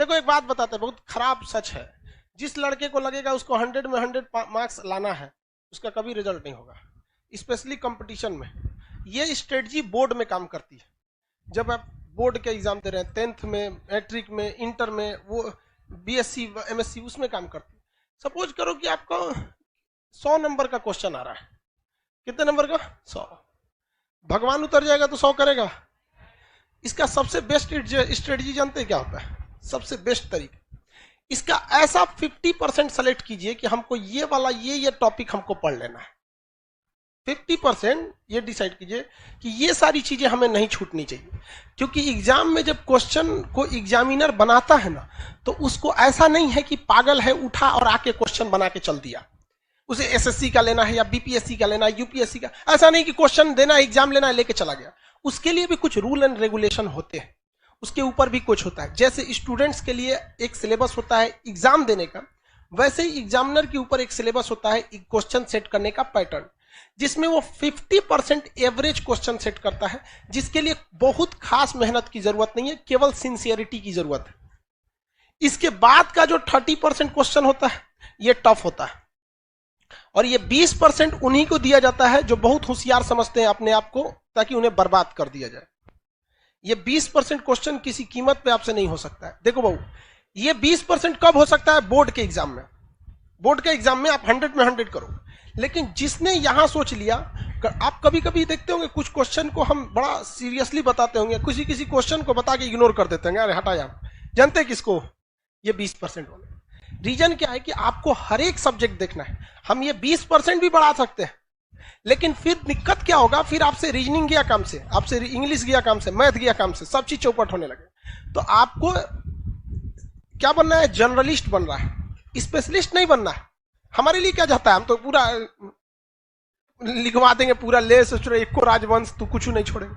देखो एक बात बताते हैं, बहुत खराब सच है। जिस लड़के को लगेगा उसको 100 में 100 मार्क्स लाना है, उसका कभी रिजल्ट नहीं होगा, स्पेशली कंपटीशन में। ये स्ट्रेटजी बोर्ड में काम करती है। जब आप बोर्ड के एग्जाम दे रहे हैं, 10th में, मैट्रिक में, इंटर में, वो बीएससी एमएससी, उसमें काम करती है। सपोज करो कि आपको 100 नंबर का क्वेश्चन आ रहा है। कितने नंबर का? 100। भगवान उतर जाएगा तो 100 करेगा? इसका सबसे बेस्ट स्ट्रेटजी जानते हैं क्या होता है? सबसे बेस्ट तरीका इसका, ऐसा 50% सेलेक्ट कीजिए कि हमको ये वाला ये टॉपिक हमको पढ़ लेना है। 50% ये डिसाइड कीजिए कि ये सारी चीजें हमें नहीं छूटनी चाहिए। क्योंकि एग्जाम में जब क्वेश्चन को एग्जामिनर बनाता है ना, तो उसको ऐसा नहीं है कि पागल है उठा और आके क्वेश्चन बना के चल दिया। उसे एसएससी का लेना है या बीपीएससी का लेना है, यूपीएससी का, ऐसा नहीं कि क्वेश्चन देना है, एग्जाम लेना है, लेके चला गया। उसके लिए भी कुछ रूल एंड रेगुलेशन होते हैं, उसके ऊपर भी कुछ होता है। जैसे स्टूडेंट्स के लिए एक सिलेबस होता है एग्जाम देने का, वैसे ही एग्जामिनर के ऊपर एक सिलेबस होता है क्वेश्चन सेट करने का पैटर्न, जिसमें वो 50% एवरेज क्वेश्चन सेट करता है, जिसके लिए बहुत खास मेहनत की जरूरत नहीं है, केवल सिंसियरिटी की जरूरत है। इसके बाद का जो 30% क्वेश्चन होता है ये टफ होता है, और ये 20% उन्हीं को दिया जाता है जो बहुत होशियार समझते हैं अपने आप को, ताकि उन्हें बर्बाद कर दिया जाए। ये 20% क्वेश्चन किसी कीमत पे आपसे नहीं हो सकता है। देखो बहू, ये 20% कब हो सकता है? बोर्ड के एग्जाम में। बोर्ड के एग्जाम में आप 100 में 100 करो। लेकिन जिसने यहां सोच लिया, आप कभी कभी देखते होंगे कुछ क्वेश्चन को हम बड़ा सीरियसली बताते होंगे, किसी क्वेश्चन को बता के इग्नोर कर देते हैं, अरे हटा यार। जानते हैं किसको? ये 20% वाले। रीजन क्या है कि आपको हर एक सब्जेक्ट देखना है। हम ये 20% भी बढ़ा सकते हैं, लेकिन फिर दिक्कत क्या होगा? फिर आपसे रीजनिंग गया काम से, आपसे इंग्लिश गया काम से, मैथ गया काम से, सब चीज चौपट होने लगे। तो आपको क्या बनना है? जर्नलिस्ट बन रहा है, स्पेशलिस्ट नहीं बनना है। हमारे लिए क्या चाहता है? हम तो पूरा लिखवा देंगे, पूरा ले सोच एक को राजवंश, तू कुछ नहीं छोड़ेंगे।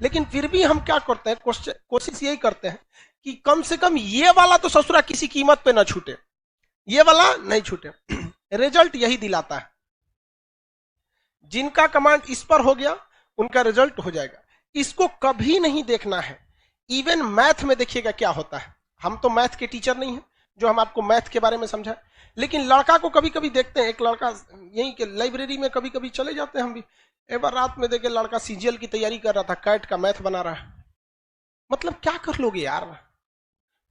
लेकिन फिर भी हम क्या करते हैं? कोशिश यही करते हैं कि कम से कम ये वाला तो ससुरा किसी कीमत पे ना छूटे, ये वाला नहीं छूटे। रिजल्ट यही दिलाता है। जिनका कमांड इस पर हो गया उनका रिजल्ट हो जाएगा। इसको कभी नहीं देखना है। इवन मैथ में देखिएगा क्या होता है। हम तो मैथ के टीचर नहीं हैं जो हम आपको मैथ के बारे में समझाएं, लेकिन लड़का को कभी कभी देखते हैं। एक लड़का यहीं के लाइब्रेरी में कभी कभी चले जाते हैं हम भी, एक बार रात में देखे लड़का सीजीएल की तैयारी कर रहा था, कैट का मैथ बना रहा है। मतलब क्या कर लोगे यार?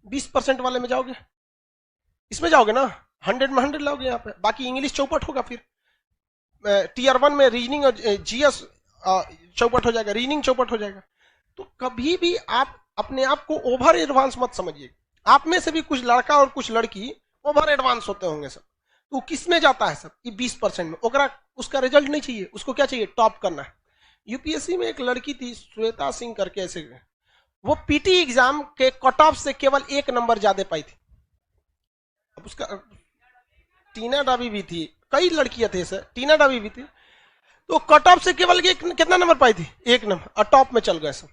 20% वाले में जाओगे, इसमें जाओगे ना, 100 में 100 लाओगे यहाँ पे, बाकी इंग्लिश चौपट होगा। फिर टीयर 1 में रीजनिंग और जीएस चौपट हो जाएगा, रीजनिंग चौपट हो जाएगा। तो कभी भी आप अपने आप को ओवर एडवांस मत समझिए। आप में से भी कुछ लड़का और कुछ लड़की ओवर एडवांस होते होंगे सब। तो किस में जाता है सब? ये 20% में। उसका रिजल्ट नहीं चाहिए, उसको क्या चाहिए? टॉप करना है। यूपीएससी में एक लड़की थी श्वेता सिंह करके, ऐसे वो पीटी एग्जाम के कट ऑफ से केवल 1 नंबर ज्यादा पाई थी। अब उसका टीना डाबी भी थी, कई लड़कियां थे सर, टीना डाबी भी थी। तो कट ऑफ से केवल कितना नंबर पाई थी? 1 नंबर, और टॉप में चल गए सब।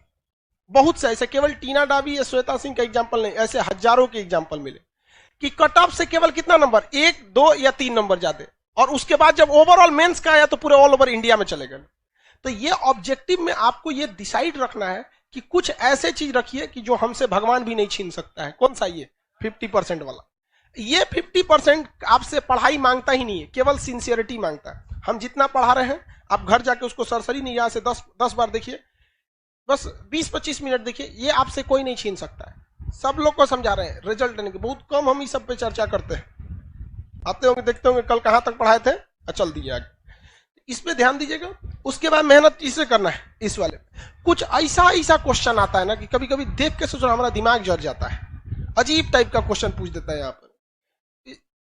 बहुत से ऐसे, केवल टीना डाबी या श्वेता सिंह का एग्जाम्पल नहीं, ऐसे हजारों के एग्जाम्पल मिले कि कट ऑफ से केवल कितना नंबर? 1, 2 या 3 नंबर ज्यादा। और उसके बाद जब ओवरऑल मेंस का आया तो पूरे ऑल ओवर इंडिया में चले गए। तो ये ऑब्जेक्टिव में आपको ये डिसाइड रखना है कि कुछ ऐसे चीज रखिए कि जो हमसे भगवान भी नहीं छीन सकता है। कौन सा? ये 50% वाला। ये 50% आपसे पढ़ाई मांगता ही नहीं है, केवल सिंसियरिटी मांगता है। हम जितना पढ़ा रहे हैं, आप घर जाके उसको सरसरी नहीं, यहां से 10 बार देखिए, बस 20-25 मिनट देखिए, ये आपसे कोई नहीं छीन सकता है। सब लोग को समझा रहे हैं, रिजल्ट देने के बहुत कम हम इस सब पे चर्चा करते हैं। आते होंगे, देखते होंगे कल कहां तक पढ़ाए थे, चल दिए आगे। इस पे ध्यान दीजिएगा। उसके बाद मेहनत इसे करना है। इस वाले कुछ ऐसा क्वेश्चन आता है ना कि कभी कभी देख के सोचो हमारा दिमाग जल जाता है। अजीब टाइप का क्वेश्चन पूछ देता है यहाँ पर।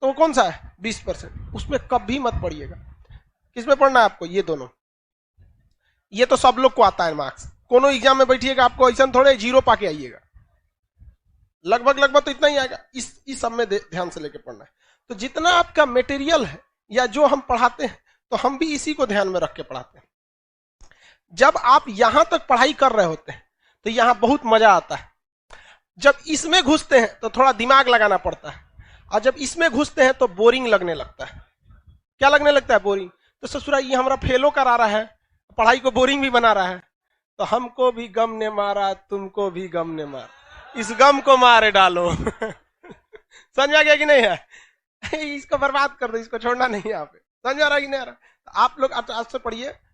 तो कौन सा है? 20%। उसमें कभी मत पढ़िएगा। किसमें पढ़ना है आपको? ये दोनों। ये तो सब लोग को आता है मार्क्स। कोनो एग्जाम में बैठिएगा, आपको ऐसा थोड़े 0 पाके आइएगा, लगभग तो इतना ही आएगा। इस सब में ध्यान से लेके पढ़ना है। तो जितना आपका मटेरियल है या जो हम पढ़ाते हैं, तो हम भी इसी को ध्यान में रख के पढ़ाते हैं। जब आप यहां तक पढ़ाई कर रहे होते हैं तो यहां बहुत मजा आता है। जब इसमें घुसते हैं तो थोड़ा दिमाग लगाना पड़ता है, और जब इसमें घुसते हैं तो बोरिंग लगने लगता है। क्या लगने लगता है? बोरिंग। तो ससुरा ये हमारा फेलो करा रहा है, पढ़ाई को बोरिंग भी बना रहा है। तो हमको भी गम ने मारा, तुमको भी गम ने मारा, इस गम को मारे डालो। समझ में आ गया कि नहीं है? इसको बर्बाद कर दो, इसको छोड़ना नहीं है यहाँ पे। समझ में आ रहा है कि नहीं आ रहा? तो आप लोग आज से पढ़िए।